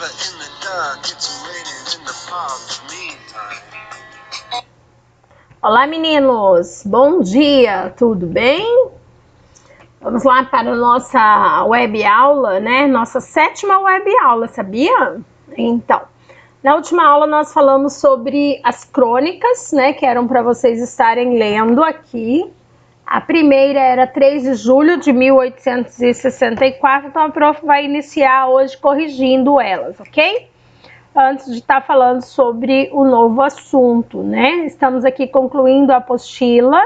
But in the dark, it's raining in the park meantime. Olá, meninos! Bom dia, tudo bem? Vamos lá para a nossa web aula, né? Nossa 7ª web aula, sabia? Então, na última aula nós falamos sobre as crônicas, né? Que eram para vocês estarem lendo aqui. A primeira era 3 de julho de 1864, então a prof vai iniciar hoje corrigindo elas, ok? Antes de estar falando sobre o novo assunto, né? Estamos aqui concluindo a apostila,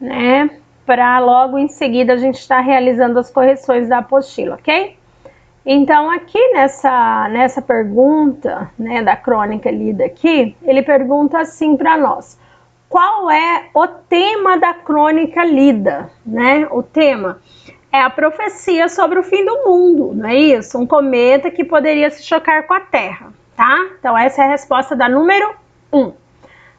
né? Para logo em seguida a gente estar realizando as correções da apostila, ok? Então aqui nessa pergunta, né, da crônica lida aqui, ele pergunta assim para nós: qual é o tema da crônica lida, né? O tema é a profecia sobre o fim do mundo, não é isso? Um cometa que poderia se chocar com a Terra, tá? Então essa é a resposta da número 1.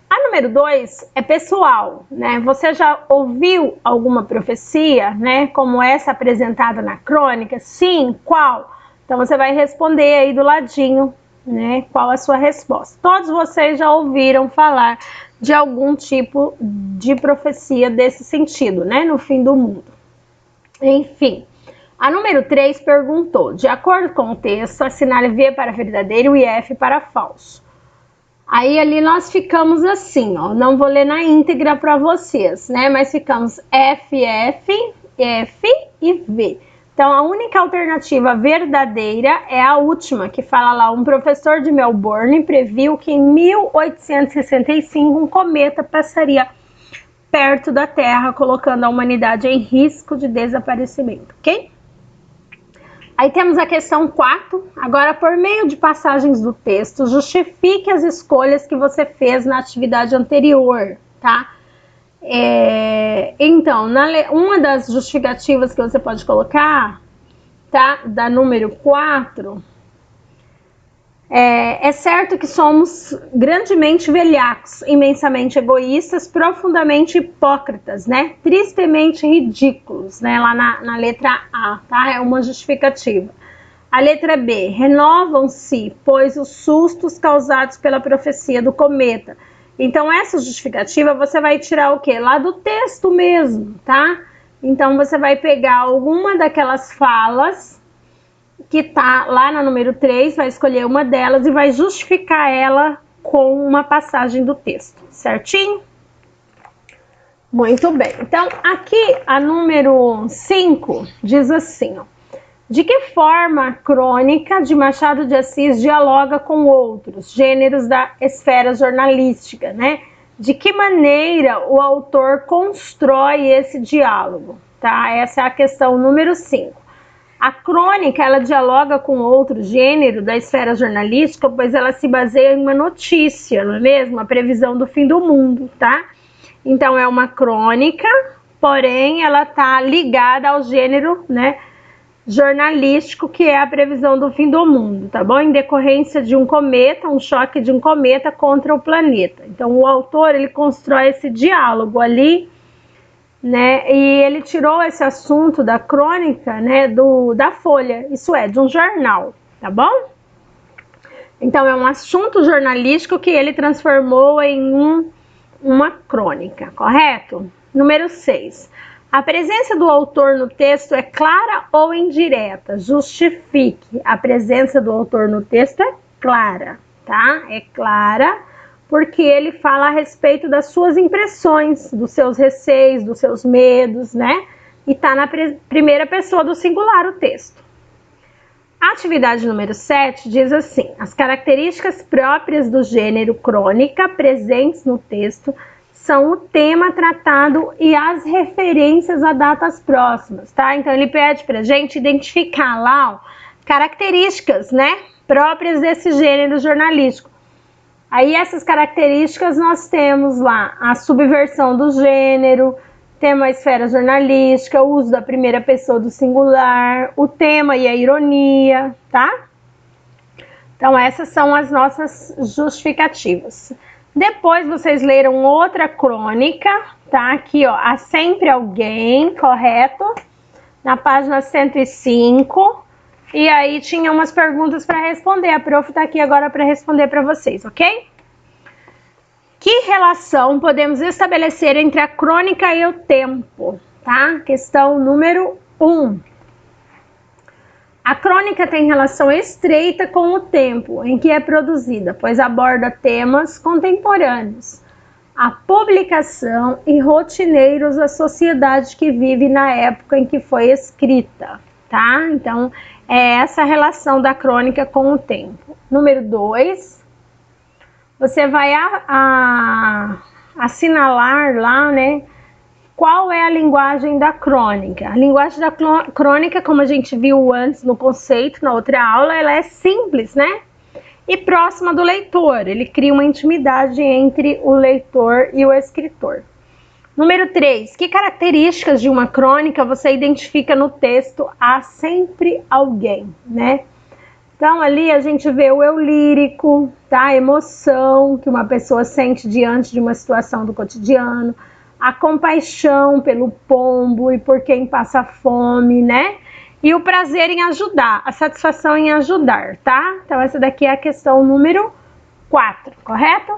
A número 2 é pessoal, né? Você já ouviu alguma profecia, né? Como essa apresentada na crônica? Sim, qual? Então você vai responder aí do ladinho, né? Qual a sua resposta? Todos vocês já ouviram falar de algum tipo de profecia desse sentido, né? No fim do mundo. Enfim, a número 3 perguntou: de acordo com o texto, assinale V para verdadeiro e F para falso. Aí ali nós ficamos assim, ó, não vou ler na íntegra para vocês, né? Mas ficamos F, F e V. Então a única alternativa verdadeira é a última, que fala lá: um professor de Melbourne previu que em 1865 um cometa passaria perto da Terra, colocando a humanidade em risco de desaparecimento, ok? Aí temos a questão 4. Agora, por meio de passagens do texto, justifique as escolhas que você fez na atividade anterior, tá? Então, uma das justificativas que você pode colocar, tá? Da número 4... É certo que somos grandemente velhacos, imensamente egoístas, profundamente hipócritas, né? Tristemente ridículos, né? Lá na letra A, tá? É uma justificativa. A letra B, renovam-se, pois os sustos causados pela profecia do cometa. Então, essa justificativa você vai tirar o quê? Lá do texto mesmo, tá? Então, você vai pegar alguma daquelas falas que tá lá na número 3, vai escolher uma delas e vai justificar ela com uma passagem do texto, certinho? Muito bem. Então, aqui a número 5 diz assim, ó: de que forma a crônica de Machado de Assis dialoga com outros gêneros da esfera jornalística, né? De que maneira o autor constrói esse diálogo, tá? Essa é a questão número 5. A crônica, ela dialoga com outro gênero da esfera jornalística, pois ela se baseia em uma notícia, não é mesmo? A previsão do fim do mundo, tá? Então, é uma crônica, porém, ela tá ligada ao gênero, né, jornalístico, que é a previsão do fim do mundo, tá bom? Em decorrência de um cometa, um choque de um cometa contra o planeta. Então, o autor, ele constrói esse diálogo ali, né? E ele tirou esse assunto da crônica, né, da Folha, isso é, de um jornal, tá bom? Então é um assunto jornalístico que ele transformou em uma crônica, correto? Número 6. A presença do autor no texto é clara ou indireta? Justifique. A presença do autor no texto é clara, tá? É clara, porque ele fala a respeito das suas impressões, dos seus receios, dos seus medos, né? E tá na primeira pessoa do singular o texto. A atividade número 7 diz assim: as características próprias do gênero crônica presentes no texto são o tema tratado e as referências a datas próximas, tá? Então ele pede pra gente identificar lá, ó, características, né, próprias desse gênero jornalístico. Aí essas características nós temos lá a subversão do gênero, tema esfera jornalística, o uso da primeira pessoa do singular, o tema e a ironia, tá? Então essas são as nossas justificativas. Depois vocês leram outra crônica, tá? Aqui, ó, há sempre alguém, correto? Na página 105. E aí tinha umas perguntas para responder. A prof tá aqui agora para responder para vocês, ok? Que relação podemos estabelecer entre a crônica e o tempo? Tá? Questão número 1. A crônica tem relação estreita com o tempo em que é produzida, pois aborda temas contemporâneos, a publicação e rotineiros da sociedade que vive na época em que foi escrita, tá? Então, é essa a relação da crônica com o tempo. Número 2, você vai assinalar lá, né, qual é a linguagem da crônica. A linguagem da crônica, como a gente viu antes no conceito, na outra aula, ela é simples, né? E próxima do leitor. Ele cria uma intimidade entre o leitor e o escritor. Número 3. Que características de uma crônica você identifica no texto? Há sempre alguém, né? Então, ali a gente vê o eu lírico, tá? A emoção que uma pessoa sente diante de uma situação do cotidiano, a compaixão pelo pombo e por quem passa fome, né? E o prazer em ajudar, a satisfação em ajudar, tá? Então, essa daqui é a questão número 4, correto?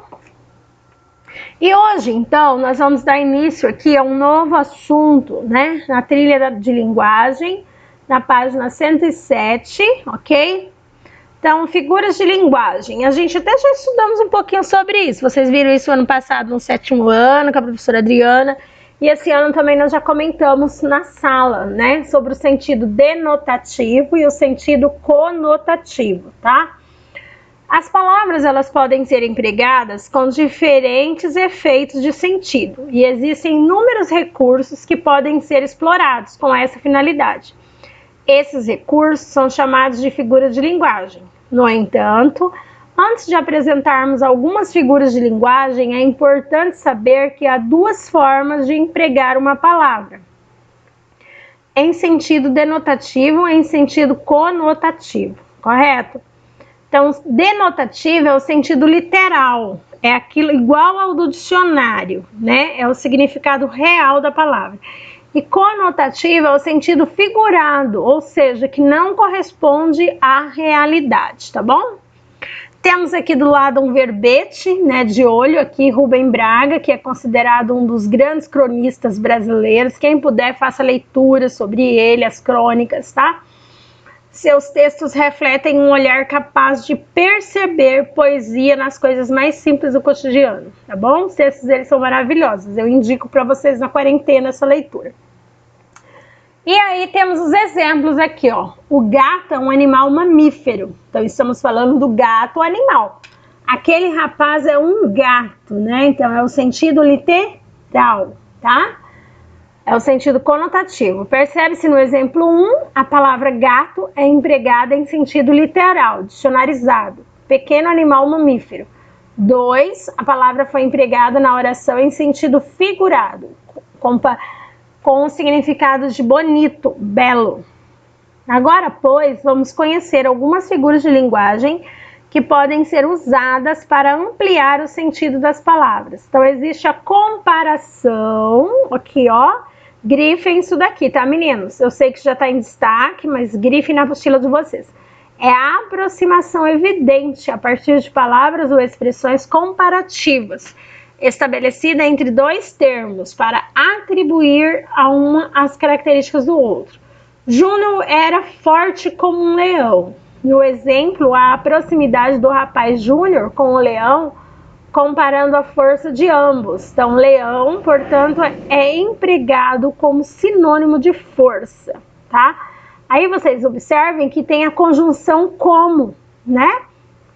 E hoje, então, nós vamos dar início aqui a um novo assunto, né? Na trilha de linguagem, na página 107, ok? Então, figuras de linguagem. A gente até já estudamos um pouquinho sobre isso. Vocês viram isso ano passado, no 7º ano, com a professora Adriana. E esse ano também nós já comentamos na sala, né? Sobre o sentido denotativo e o sentido conotativo, tá? As palavras, elas podem ser empregadas com diferentes efeitos de sentido. E existem inúmeros recursos que podem ser explorados com essa finalidade. Esses recursos são chamados de figuras de linguagem. No entanto, antes de apresentarmos algumas figuras de linguagem, é importante saber que há duas formas de empregar uma palavra: em sentido denotativo e em sentido conotativo, correto? Então, denotativo é o sentido literal, é aquilo igual ao do dicionário, né? É o significado real da palavra. E conotativo é o sentido figurado, ou seja, que não corresponde à realidade, tá bom? Temos aqui do lado um verbete, né, de olho aqui, Rubem Braga, que é considerado um dos grandes cronistas brasileiros. Quem puder, faça leitura sobre ele, as crônicas, tá? Seus textos refletem um olhar capaz de perceber poesia nas coisas mais simples do cotidiano, tá bom? Os textos deles são maravilhosos, eu indico para vocês na quarentena essa leitura. E aí temos os exemplos aqui, ó. O gato é um animal mamífero. Então, estamos falando do gato animal. Aquele rapaz é um gato, né? Então, é o sentido literal, tá? É o sentido conotativo. Percebe-se no exemplo 1, a palavra gato é empregada em sentido literal, dicionarizado. Pequeno animal mamífero. 2, a palavra foi empregada na oração em sentido figurado, com o significado de bonito, belo. Agora, pois, vamos conhecer algumas figuras de linguagem que podem ser usadas para ampliar o sentido das palavras. Então, existe a comparação, aqui, ó, grifem isso daqui, tá, meninos? Eu sei que já tá em destaque, mas grifem na apostila de vocês. É a aproximação evidente a partir de palavras ou expressões comparativas, estabelecida entre dois termos para atribuir a uma as características do outro. Júnior era forte como um leão. No exemplo, a proximidade do rapaz Júnior com o leão, comparando a força de ambos. Então, leão, portanto, é empregado como sinônimo de força, tá? Aí vocês observem que tem a conjunção como, né?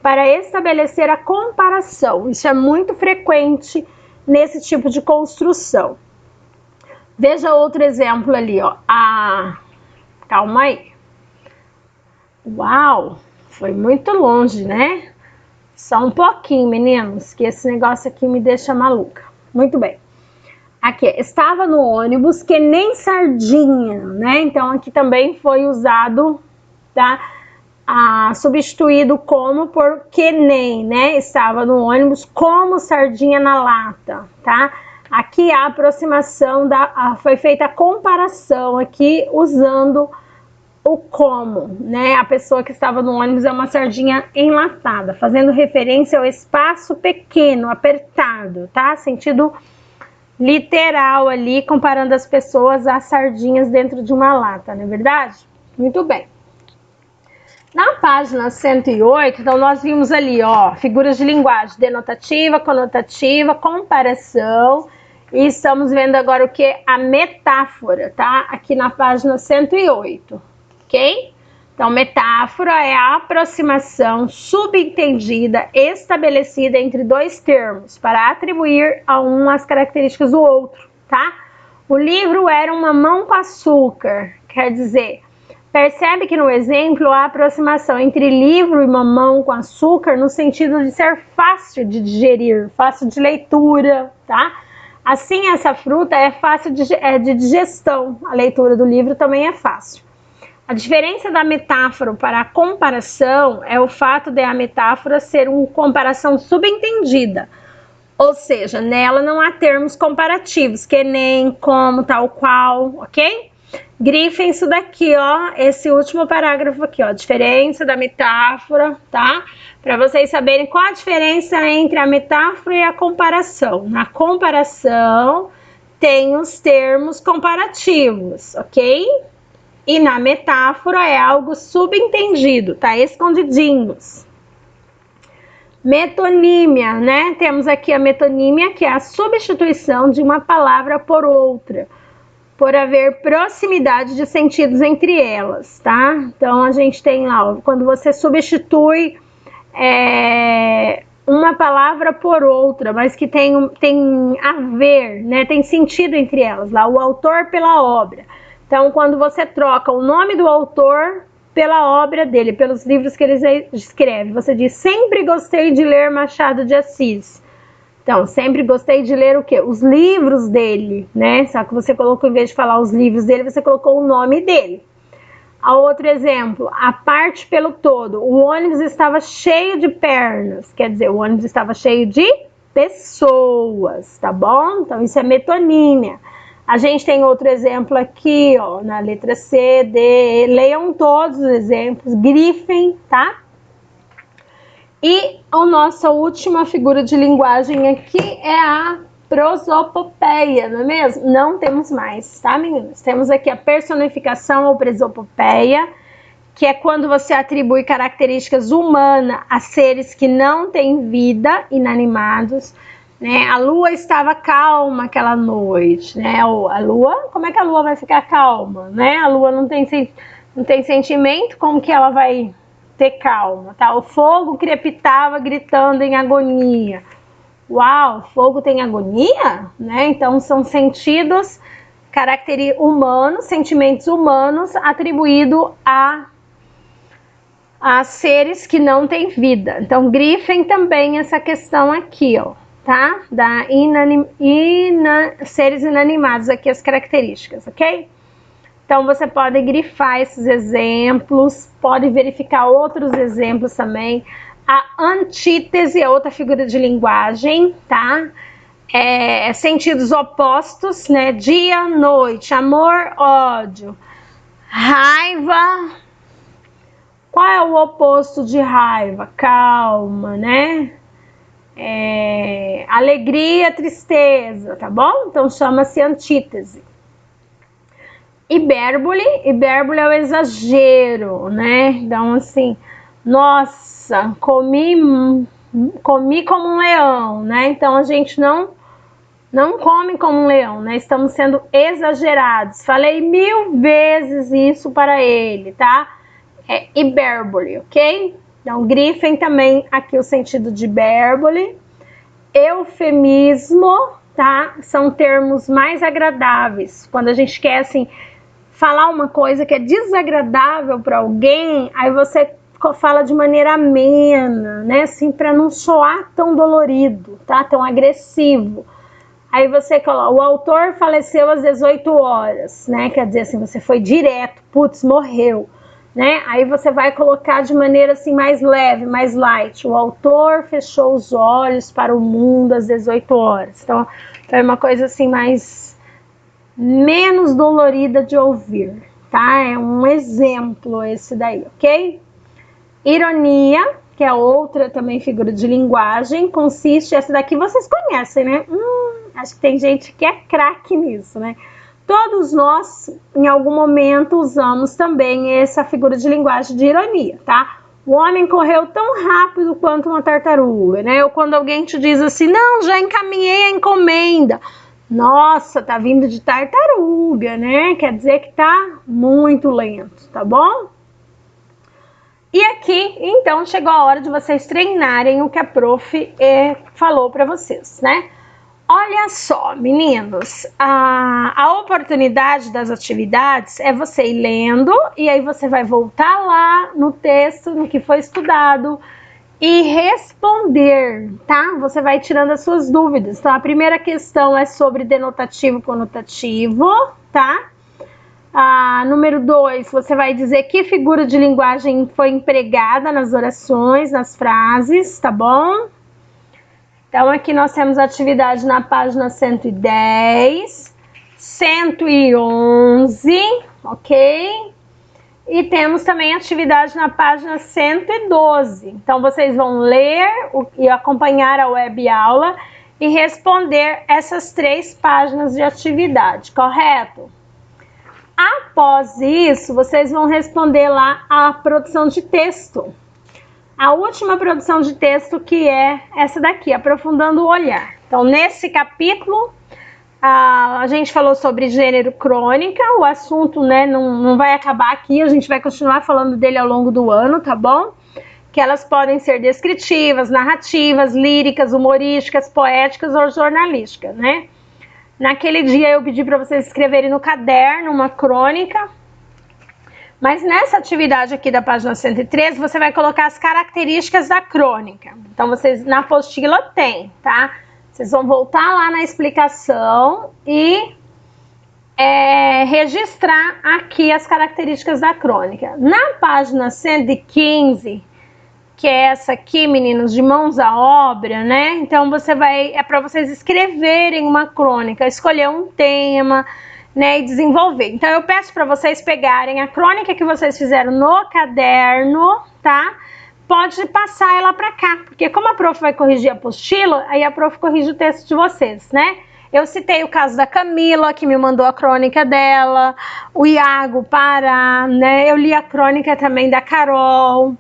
Para estabelecer a comparação. Isso é muito frequente nesse tipo de construção. Veja outro exemplo ali, ó. Calma aí. Uau, foi muito longe, né? Só um pouquinho, meninos, que esse negócio aqui me deixa maluca. Muito bem. Aqui, estava no ônibus que nem sardinha, né? Então, aqui também foi usado, tá? Substituído como por que nem, né? Estava no ônibus como sardinha na lata, tá? Aqui a aproximação foi feita a comparação aqui usando o como, né? A pessoa que estava no ônibus é uma sardinha enlatada, fazendo referência ao espaço pequeno, apertado, tá? Sentido literal ali, comparando as pessoas às sardinhas dentro de uma lata, não é verdade? Muito bem. Na página 108, então nós vimos ali, ó, figuras de linguagem denotativa, conotativa, comparação, e estamos vendo agora o que? A metáfora, tá? Aqui na página 108, ok? Então, metáfora é a aproximação subentendida estabelecida entre dois termos para atribuir a um as características do outro, tá? O livro era uma mão com açúcar, quer dizer, percebe que no exemplo há aproximação entre livro e mamão com açúcar no sentido de ser fácil de digerir, fácil de leitura, tá? Assim, essa fruta é fácil de digestão, a leitura do livro também é fácil. A diferença da metáfora para a comparação é o fato de a metáfora ser uma comparação subentendida, ou seja, nela não há termos comparativos, que nem, como, tal qual, ok? Grifem isso daqui, ó, esse último parágrafo aqui, ó, diferença da metáfora, tá? Para vocês saberem qual a diferença entre a metáfora e a comparação. Na comparação, tem os termos comparativos, ok? E na metáfora é algo subentendido, tá? Escondidinhos. Metonímia, né? Temos aqui a metonímia, que é a substituição de uma palavra por outra, por haver proximidade de sentidos entre elas, tá? Então, a gente tem lá, ó, quando você substitui uma palavra por outra, mas que tem a ver, né? Tem sentido entre elas, lá, o autor pela obra. Então, quando você troca o nome do autor pela obra dele, pelos livros que ele escreve, você diz, sempre gostei de ler Machado de Assis. Então, sempre gostei de ler o quê? Os livros dele, né? Só que você colocou, em vez de falar os livros dele, você colocou o nome dele. A outro exemplo, a parte pelo todo. O ônibus estava cheio de pernas, quer dizer, o ônibus estava cheio de pessoas, tá bom? Então, isso é metonímia. A gente tem outro exemplo aqui, ó, na letra C, D, leiam todos os exemplos, grifem, tá? E a nossa última figura de linguagem aqui é a prosopopeia, não é mesmo? Não temos mais, tá, meninas? Temos aqui a personificação ou prosopopeia, que é quando você atribui características humanas a seres que não têm vida, inanimados, né? A lua estava calma aquela noite, né? A lua, como é que a lua vai ficar calma, né? A lua não tem sentimento, como que ela vai ter calma, tá? O fogo crepitava gritando em agonia. Uau, fogo tem agonia, né? Então são sentidos humanos, sentimentos humanos atribuídos a seres que não têm vida. Então grifem também essa questão aqui, ó, tá? Da seres inanimados aqui, as características, ok? Então, você pode grifar esses exemplos, pode verificar outros exemplos também. A antítese é outra figura de linguagem, tá? Sentidos opostos, né? Dia, noite, amor, ódio, raiva. Qual é o oposto de raiva? Calma, né? Alegria, tristeza, tá bom? Então, chama-se antítese. Hipérbole é o exagero, né? Então, assim, nossa, comi como um leão, né? Então, a gente não come como um leão, né? Estamos sendo exagerados. Falei 1000 vezes isso para ele, tá? É hipérbole, ok? Então, grifem também aqui o sentido de hipérbole. Eufemismo, tá? São termos mais agradáveis. Quando a gente quer, assim, falar uma coisa que é desagradável para alguém, aí você fala de maneira amena, né? Assim, para não soar tão dolorido, tá? Tão agressivo. Aí você coloca, o autor faleceu às 18 horas, né? Quer dizer assim, você foi direto, putz, morreu, né? Aí você vai colocar de maneira assim mais leve, mais light. O autor fechou os olhos para o mundo às 18 horas. Então, é uma coisa assim menos dolorida de ouvir, tá? É um exemplo esse daí, ok? Ironia, que é outra também figura de linguagem, consiste, essa daqui vocês conhecem, né? Acho que tem gente que é craque nisso, né? Todos nós, em algum momento, usamos também essa figura de linguagem de ironia, tá? O homem correu tão rápido quanto uma tartaruga, né? Ou quando alguém te diz assim, não, já encaminhei a encomenda. Nossa, tá vindo de tartaruga, né? Quer dizer que tá muito lento, tá bom? E aqui, então, chegou a hora de vocês treinarem o que a prof falou para vocês, né? Olha só, meninos, a oportunidade das atividades é você ir lendo e aí você vai voltar lá no texto, no que foi estudado e responder, tá? Você vai tirando as suas dúvidas. Então, a primeira questão é sobre denotativo e conotativo, tá? Número 2, você vai dizer que figura de linguagem foi empregada nas orações, nas frases, tá bom? Então, aqui nós temos atividade na página 110, 111, ok? E temos também atividade na página 112. Então, vocês vão ler e acompanhar a web aula e responder essas 3 páginas de atividade, correto? Após isso, vocês vão responder lá a produção de texto. A última produção de texto, que é essa daqui, aprofundando o olhar. Então, nesse capítulo, a gente falou sobre gênero crônica, o assunto, né, não vai acabar aqui, a gente vai continuar falando dele ao longo do ano, tá bom? Que elas podem ser descritivas, narrativas, líricas, humorísticas, poéticas ou jornalísticas, né? Naquele dia eu pedi para vocês escreverem no caderno uma crônica, mas nessa atividade aqui da página 113, você vai colocar as características da crônica. Então, vocês na apostila tem, tá? Vocês vão voltar lá na explicação e registrar aqui as características da crônica. Na página 115, que é essa aqui, meninos, de mãos à obra, né? Então, é para vocês escreverem uma crônica, escolher um tema, né, e desenvolver. Então, eu peço para vocês pegarem a crônica que vocês fizeram no caderno, tá? Pode passar ela para cá, porque como a prof vai corrigir a apostila, aí a prof corrige o texto de vocês, né? Eu citei o caso da Camila, que me mandou a crônica dela, o Iago Pará, né? Eu li a crônica também da Carol,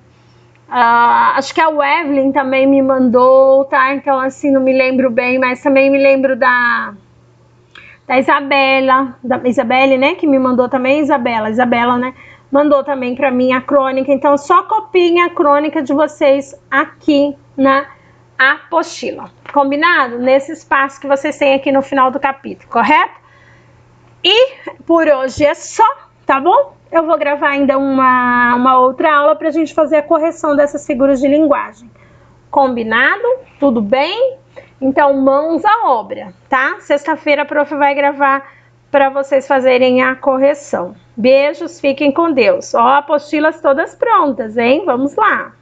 acho que a Evelyn também me mandou, tá? Então, assim, não me lembro bem, mas também me lembro da Isabela, Isabelle, né, que me mandou também, Isabela, né, mandou também para mim a crônica. Então, só copiem a crônica de vocês aqui na apostila, combinado? Nesse espaço que vocês têm aqui no final do capítulo, correto? E por hoje é só, tá bom? Eu vou gravar ainda uma outra aula para a gente fazer a correção dessas figuras de linguagem. Combinado? Tudo bem? Então, mãos à obra, tá? Sexta-feira a prof vai gravar para vocês fazerem a correção. Beijos, fiquem com Deus. Ó, apostilas todas prontas, hein? Vamos lá!